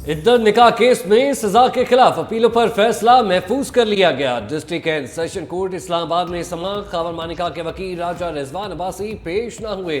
इद्दत निकाह केस में सजा के खिलाफ अपीलों पर फैसला महफूज कर लिया गया। District and session court Islamabad में समाअत खावर मानिका के वकील राजा रिजवान अब्बासी पेश न हुए।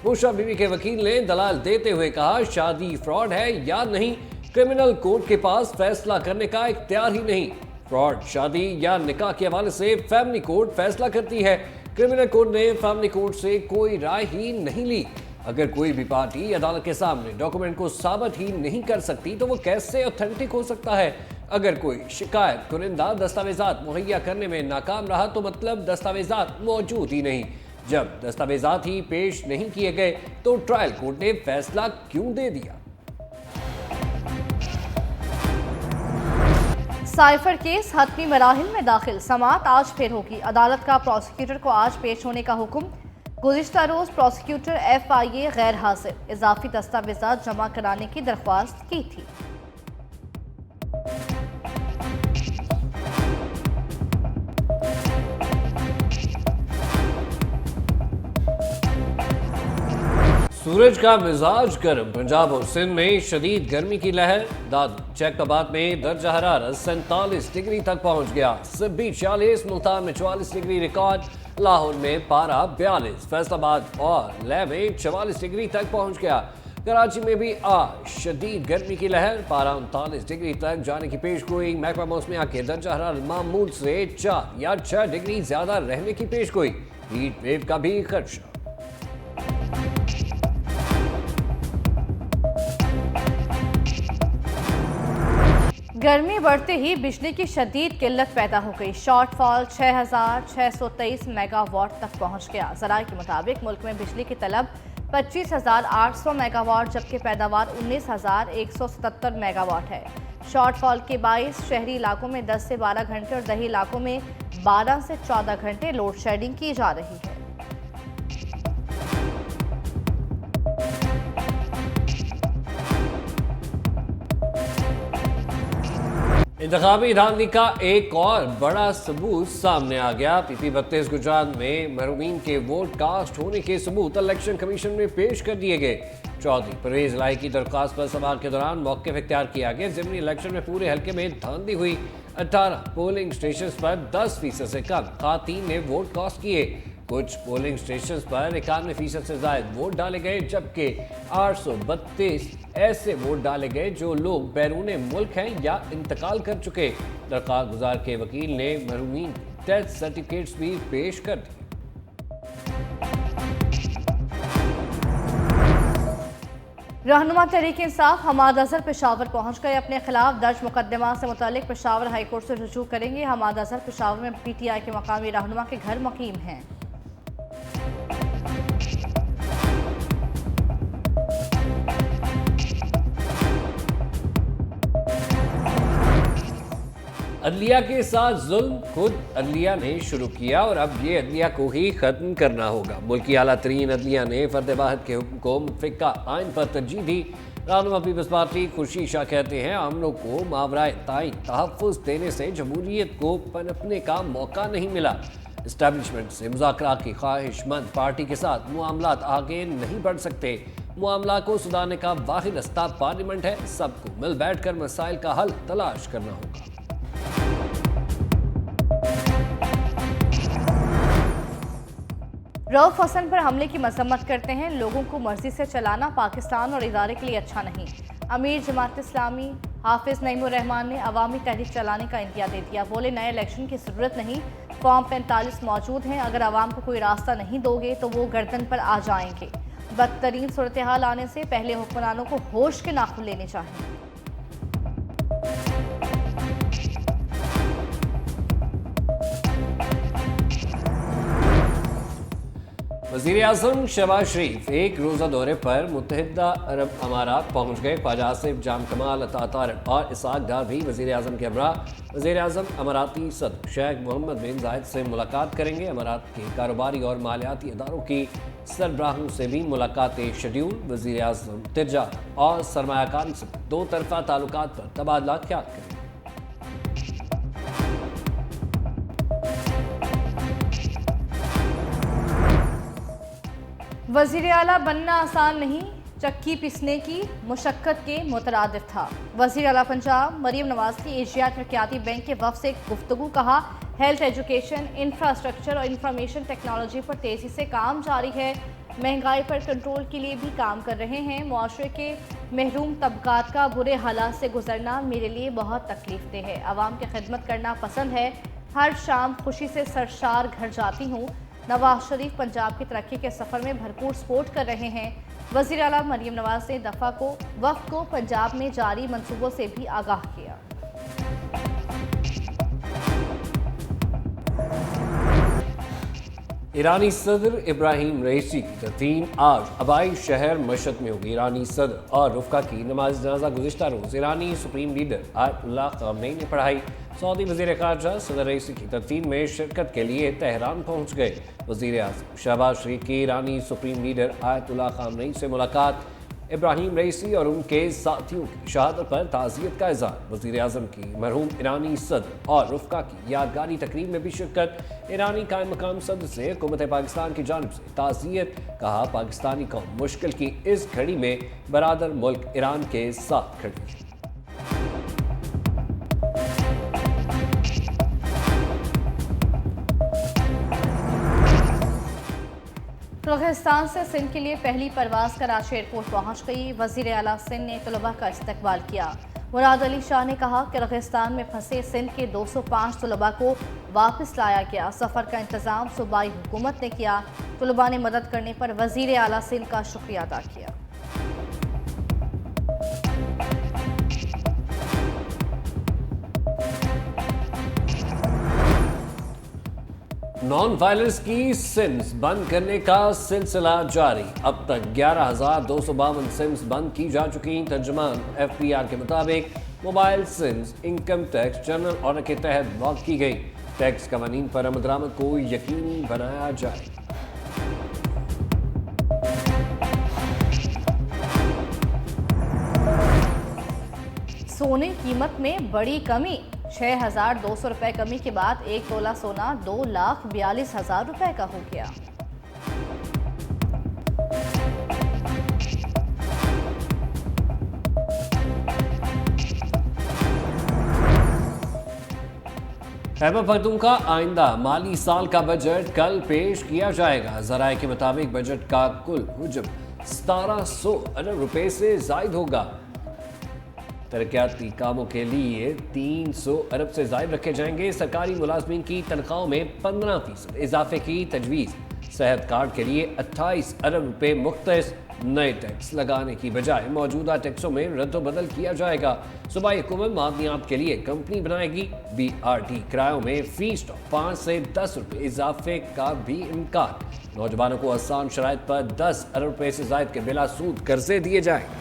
बुशरा बीवी के वकील ने दलाल देते हुए कहा, शादी फ्रॉड है या नहीं, क्रिमिनल कोर्ट के पास फैसला करने का इख्तियार ही नहीं। फ्रॉड शादी या निकाह के हवाले से फैमिली कोर्ट फैसला करती है। क्रिमिनल कोर्ट ने फैमिली कोर्ट से कोई राय ही नहीं ली। अगर कोई भी पार्टी अदालत के सामने डॉक्यूमेंट को साबित ही नहीं कर सकती तो वो कैसे ऑथेंटिक हो सकता है। अगर कोई शिकायत कुरिंदा दस्तावेजात मुहैया करने में नाकाम रहा तो मतलब दस्तावेजात मौजूद ही नहीं। जब दस्तावेजात ही पेश नहीं किए गए तो ट्रायल कोर्ट ने फैसला क्यों दे दिया। साइफर केस हतमी मराहिल में दाखिल, समाअत आज फिर होगी। अदालत का प्रोसिक्यूटर को आज पेश होने का हुक्म। गुज़िश्ता रोज प्रोसिक्यूटर FIA गैर हाजिर, इजाफी दस्तावेजात जमा कराने की दरख्वास्त की थी। सूरज का मिजाज गर्म, पंजाब और सिंध में शदीद गर्मी की लहर। जैकबाद में दर्जा हरारत 47 डिग्री तक पहुंच गया। सिब्बी 46, मुल्तान में 44 डिग्री रिकॉर्ड, लाहौर में पारा 42, फैसलाबाद और लेह में 44 डिग्री तक पहुंच गया। कराची में भी आज शदीद गर्मी की लहर, पारा 39 डिग्री तक जाने की पेशगोई। महकमा मौसमिया के दर्जा हरारत मामूल से 4 या 6 डिग्री ज्यादा रहने की पेशगोई। हीट वेव का भी खदशा। गर्मी बढ़ते ही बिजली की शदीद किल्लत पैदा हो गई। शॉर्टफॉल 6,623 मेगावाट तक पहुंच गया। ज़राए के मुताबिक मुल्क में बिजली की तलब 25,800 मेगावाट जबकि पैदावार 19,177 मेगावाट है। शॉर्टफॉल के बाइस शहरी इलाकों में 10 से 12 घंटे और दही इलाकों में 12 से 14 घंटे लोड शेडिंग की जा रही है। इंतखाबी धांधली का एक और बड़ा सबूत सामने आ गया। PP 32 गुजरात में महरूमीन के वोट कास्ट होने के सबूत इलेक्शन कमीशन में पेश कर दिए गए। चौधरी परवेज इलाही की दरख्वास्त पर सवाल के दौरान मौक़िफ़ इख्तियार किया गया। ज़िमनी इलेक्शन में पूरे हल्के में धांधली हुई। 18 पोलिंग स्टेशन पर 10% से कम खातून ने वोट कास्ट किए। कुछ पोलिंग स्टेशन पर 91% से ज़ायद वोट डाले गए जबकि 832 ऐसे वोट डाले गए जो लोग बैरून मुल्क हैं या इंतकाल कर चुके। दरख्वास्त गुजार के वकील ने महरूमीन डेथ सर्टिफिकेट्स भी पेश कर दिए। रहनुमा तहरीक इंसाफ हमाद अजहर पेशावर पहुंच गए। अपने खिलाफ दर्ज मुकदमा से मुतालिक पेशावर हाई कोर्ट से रुजू करेंगे। हमाद अजहर पेशावर में PTI के मकामी रहनुमा के घर मुकीम हैं। अदलिया के साथ जुल्म खुद अदलिया ने शुरू किया और अब ये अदलिया को ही खत्म करना होगा। मुल्क की आला तरीन अदलिया ने फर्द वाहिद के हुक्म को मुतफ़िका आइन पर तरजीह दी। रहनुमा पीपल्स पार्टी खुर्शीद शाह कहते हैं, आमलों को मावराए ताई तहफ़्फ़ुज़ देने से जमहूरियत को पनपने का मौका नहीं मिला। इस्टेब्लिशमेंट से मुज़ाकरात की ख्वाहिशमंद पार्टी के साथ मामलात आगे नहीं बढ़ सकते। मामला को सुधारने का वाहिद रास्ता पार्लियामेंट है। सबको मिल बैठ कर मसाइल का हल तलाश करना होगा। रऊफ हसन पर हमले की मजम्मत करते हैं। लोगों को मर्जी से चलाना पाकिस्तान और इदारे के लिए अच्छा नहीं। अमीर जमात इस्लामी हाफिज नईमुर रहमान ने अवामी तहरीक चलाने का इंदिया दे दिया। बोले, नए इलेक्शन की ज़रूरत नहीं, फॉर्म 45 मौजूद हैं। अगर आवाम को कोई रास्ता नहीं दोगे तो वो गर्दन पर आ जाएंगे। बदतरीन सूरत हाल आने से पहले हुक्मरानों को होश के नाखून लेने चाहिए। वज़ीर आज़म शहबाज शरीफ एक रोज़ा दौरे पर मुत्तहिदा अरब अमारात पहुँच गए। ख्वाजा आसिफ, जाम कमाल, अता तारिक और इसाक डार भी वज़ीर आज़म के हमरा वज़ीर आज़म अमाराती सदर शेख मोहम्मद बिन जायद से मुलाकात करेंगे। अमारात के कारोबारी और मालियाती इदारों की सरबराहों से भी मुलाकातें शेड्यूल। वज़ीर आज़म तिजा और सरमायाकारी से दो तरफ़ा ताल्लुकात पर तबादला ख्याल करेंगे। वज़ीर आला बनना आसान नहीं, चक्की पीसने की मुशक्कत के मुतरादिफ था। वज़ीर आला पंजाब मरीम नवाज की एशिया तरक्याती बैंक के वफ़द से गुफ्तगू। कहा, हेल्थ, एजुकेशन, इंफ्रास्ट्रक्चर और इंफॉर्मेशन टेक्नोलॉजी पर तेज़ी से काम जारी है। महंगाई पर कंट्रोल के लिए भी काम कर रहे हैं। मुआशरे के महरूम तबकात का बुरे हालात से गुजरना मेरे लिए बहुत तकलीफ दे है। आवाम की खिदमत करना पसंद है। हर शाम खुशी से सरशार घर जाती हूँ। नवाज शरीफ पंजाब की तरक्की के सफ़र में भरपूर सपोर्ट कर रहे हैं। वज़ीर आला मरीम नवाज ने दफ़ा को वक्त को पंजाब में जारी मंसूबों से भी आगाह किया। ईरानी सदर इब्राहिम रईसी की तदफीन आज आबाई शहर मशहद में होगी। ईरानी सदर और रुफ़का की नमाज जनाजा गुज़िश्ता रोज़ ईरानी सुप्रीम लीडर आयतुल्लाह ख़ामनेई ने पढ़ाई। सऊदी वज़ीर ख़ारजा सदर रईसी की तदफीन में शिरकत के लिए तेहरान पहुँच गए। वज़ीर आज़म शहबाज शरीफ की ईरानी सुप्रीम लीडर आयतुल्लाह ख़ामनेई से मुलाकात। इब्राहिम रईसी और उनके साथियों की शहादत पर ताज़ियत का इज़हार। वज़ीर आज़म की मरहूम ईरानी सदर और रुफ़का की यादगारी तकरीब में भी शिरकत। ईरानी कायम मकाम सदर से हुकूमत पाकिस्तान की जानिब से ताज़ियत। कहा, पाकिस्तानी कौम मुश्किल की इस घड़ी में बरादर मुल्क ईरान के साथ खड़ी है। किर्गिस्तान से सिंध के लिए पहली परवाज कराची एयरपोर्ट पहुंच गई। वज़ीर आला सिंध ने तलबा का इस्तकबाल किया। मुराद अली शाह ने कहा, किर्गिस्तान में फंसे सिंध के 205 तलबा को वापस लाया गया। सफ़र का इंतज़ाम सूबाई हुकूमत ने किया। तलबा ने मदद करने पर वज़ीर आला सिंध का शुक्रिया अदा किया। नॉन वायलेंस की सिम्स बंद करने का सिलसिला जारी। अब तक 11,252 सिम्स बंद की जा चुकी। तर्जुमान FPR के मुताबिक mobile SIMs income tax general order के तहत ब्लॉक की गई। टैक्स कवानीन पर अमल दरामद को यकीनी बनाया जाए। सोने कीमत में बड़ी कमी। 6,200 रुपये कमी के बाद 1 तोला सोना 2,42,000 रुपये का हो गया। खैबर पख्तूनख्वा आइंदा माली साल का बजट कल पेश किया जाएगा। ज़राए के मुताबिक बजट का कुल हुज्म 1700 अरब रुपए से जायद होगा। तरक्याती कामों के लिए 300 अरब से जायद रखे जाएंगे। सरकारी मुलाजमीन की तनख्वाहों में 15% इजाफे की तजवीज़। सेहत कार्ड के लिए 28 अरब रुपए मुख्तस। नए टैक्स लगाने की बजाय मौजूदा टैक्सों में रद्द-ओ-बदल किया जाएगा। सूबाई हुकूमत मादनियात के लिए कंपनी बनाएगी। BRT किरायों में फी स्टॉक 5 से 10 रुपये इजाफे का भी इम्कान। नौजवानों को आसान शराइत पर 10 अरब रुपए से जायद के बिला सूद कर्जे दिए जाएंगे।